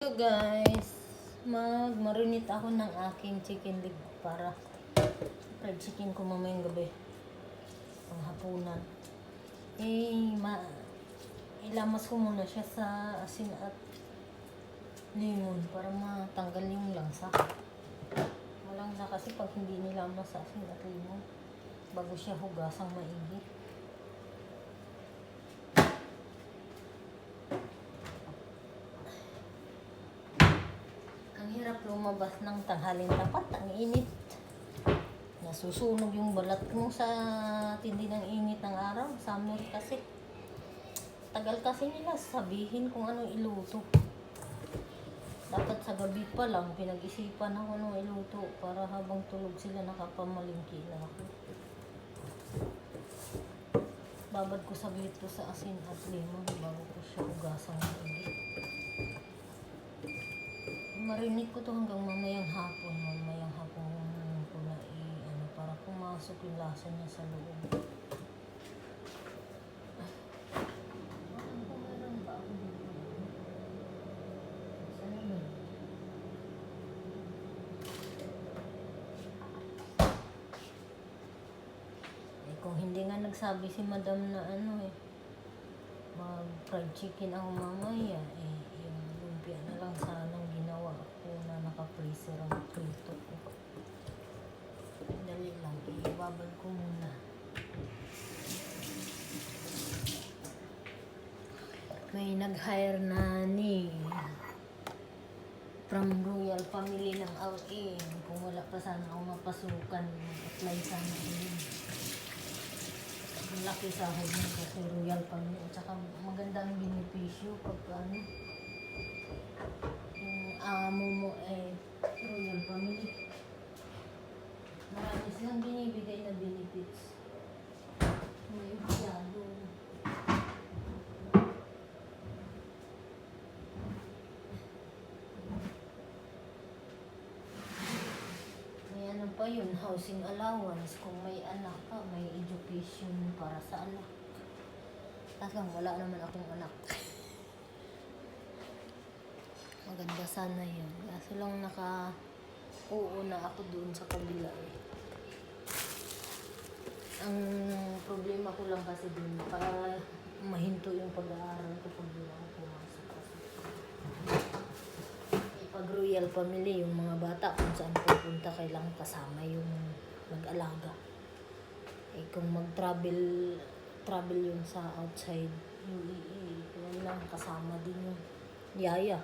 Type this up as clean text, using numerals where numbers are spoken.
So guys, mag-marinate ako ng aking chicken leg para fried chicken ko mamayang gabi. Panghapunan. Ilamas ko muna siya sa asin at limon para matanggal yung langsa. Malangsa kasi pag hindi nilamas sa asin at limon bago siya hugasang maigi. Hirap lumabas ng tanghaling tapat, ang init. Nasusunog yung balat mo sa tindi ng init ng araw. Summer kasi. Tagal kasi nila sabihin kung ano iluto. Dapat sa gabi pa lang, pinag-isipan ako nung iluto para habang tulog sila nakapamalingki na ako. Babad ko saglit to sa asin at limon bago ko siya hugasang maigi. Marinig ko to hanggang mamayang hapon ko na para pumasok yung lasa niya sa loob. Kung hindi nga nagsabi si madam na mag fried chicken ako mamaya, yung lumpia na lang sanang ginawa ko na naka-freezer ang prito ko. Dali lang, ibabad ko muna. May nag-hire na from Royal Family ng LA. Kung wala pa sana ako mapasukan, mag-apply sana din. Laki sahod mo kasi Royal Family at saka magandang benepisyo pag yung amo mo Royal Family. Marami silang binibigay na benefits. May masyado. Pa yun, housing allowance kung may anak ka, may education para sa anak. Talagang wala naman akong anak. Maganda sana yun. Kaso lang oo na ako doon sa kabila Ang problema ko lang kasi doon, para mahinto yung pag-aaral ko pag doon ako pumasok kasi. Pag Royal Family, yung mga bata kung saan pupunta, kailangan kasama yung mag-alaga. Kung travel yun sa outside, hindi, lang kasama din yung yaya.